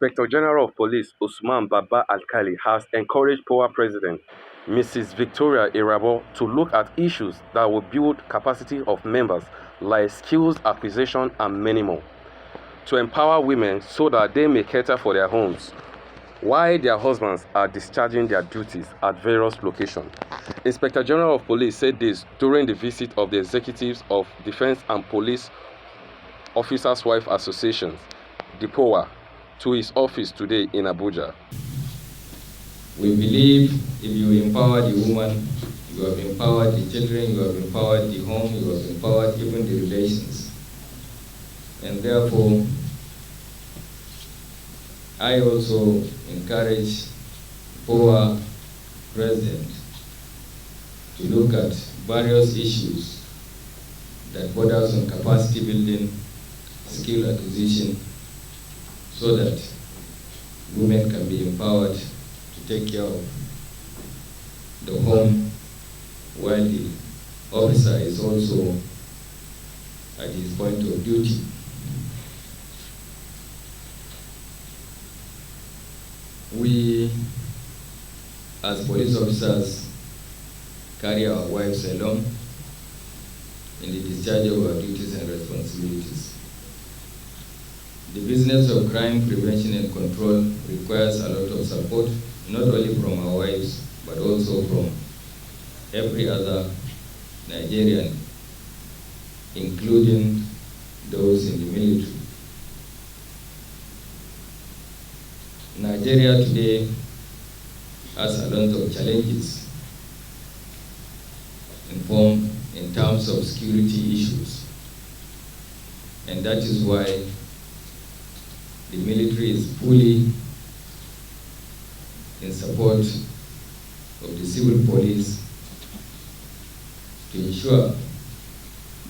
Inspector General of Police Usman Baba Alikali has encouraged POWA President Mrs. Victoria Irabo to look at issues that will build capacity of members like skills acquisition and many more, to empower women so that they may cater for their homes while their husbands are discharging their duties at various locations. Inspector General of Police said this during the visit of the executives of Defense and Police Officers' Wife Associations, DEPOWA, to his office today in Abuja. We believe if you empower the woman, you have empowered the children, you have empowered the home, you have empowered even the relations. And therefore, I also encourage POWA President to look at various issues that borders on capacity building, skill acquisition, so that women can be empowered to take care of the home while the officer is also at his point of duty. We, as police officers, carry our wives along in the discharge of our duties and responsibilities. The business of crime prevention and control requires a lot of support, not only from our wives, but also from every other Nigerian, including those in the military. Nigeria today has a lot of challenges in terms of security issues, and that is why the military is fully in support of the civil police to ensure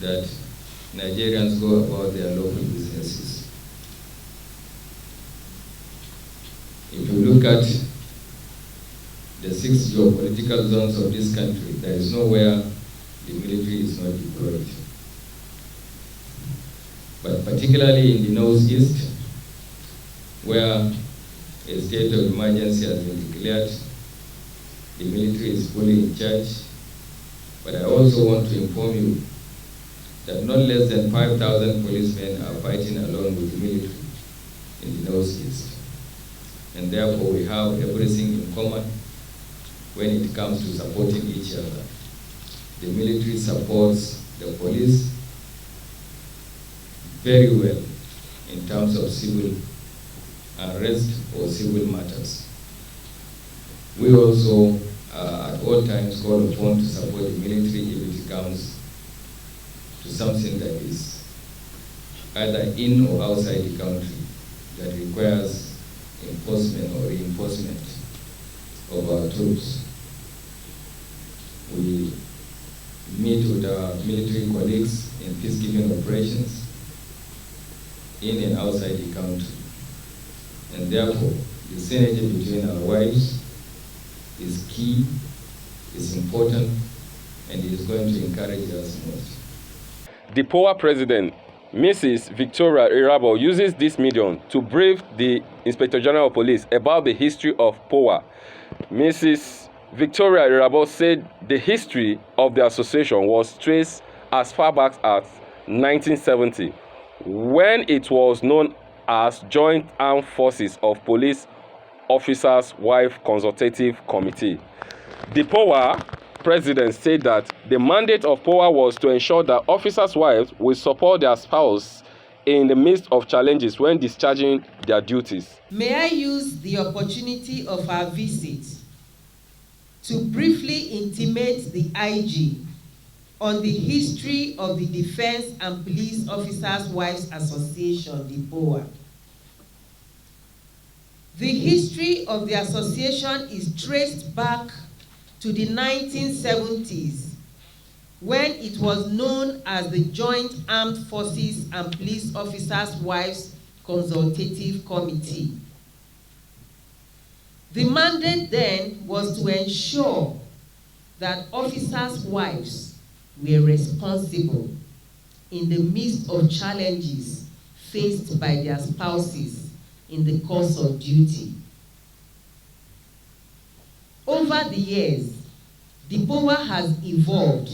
that Nigerians go about their local businesses. If you look at the 6 geopolitical zones of this country, there is nowhere the military is not deployed. But particularly in the northeast, where a state of emergency has been declared, the military is fully in charge. But I also want to inform you that not less than 5,000 policemen are fighting along with the military in the northeast. And therefore we have everything in common when it comes to supporting each other. The military supports the police very well in terms of civil arrest or civil matters. We also at all times call upon to support the military if it comes to something that is either in or outside the country that requires enforcement or reinforcement of our troops. We meet with our military colleagues in peacekeeping operations in and outside the country. And therefore, the synergy between our wives is key, is important, and is going to encourage us much. The POWA President Mrs. Victoria Irabo uses this medium to brief the Inspector General of Police about the history of POWA. Mrs. Victoria Irabo said the history of the association was traced as far back as 1970, when it was known as Joint Armed Forces of Police Officers' Wife Consultative Committee. The POWA President said that the mandate of POWA was to ensure that officers' wives will support their spouse in the midst of challenges when discharging their duties. May I use the opportunity of our visit to briefly intimate the IG on the history of the Defense and Police Officers' Wives Association, DEPOWA. The history of the association is traced back to the 1970s, when it was known as the Joint Armed Forces and Police Officers' Wives Consultative Committee. The mandate then was to ensure that officers' wives were responsible in the midst of challenges faced by their spouses in the course of duty. Over the years, DEPOWA has evolved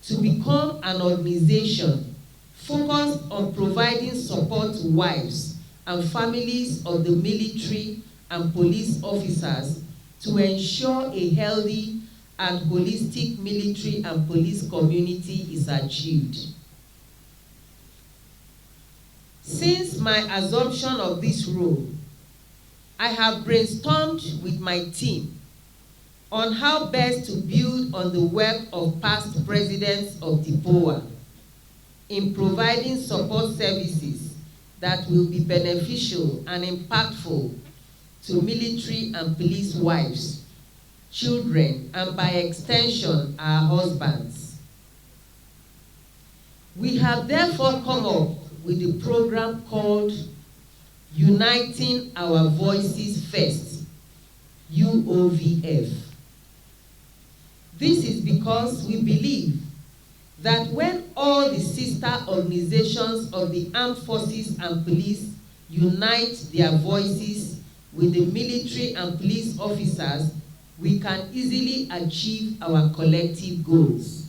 to become an organization focused on providing support to wives and families of the military and police officers to ensure a healthy and holistic military and police community is achieved. Since my assumption of this role, I have brainstormed with my team on how best to build on the work of past presidents of DEPOWA in providing support services that will be beneficial and impactful to military and police wives, children, and by extension, our husbands. We have therefore come up with a program called Uniting Our Voices First, UOVF. This is because we believe that when all the sister organizations of the armed forces and police unite their voices with the military and police officers, we can easily achieve our collective goals.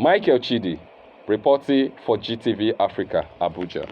Michael Chidi, reporting for GTV Africa, Abuja.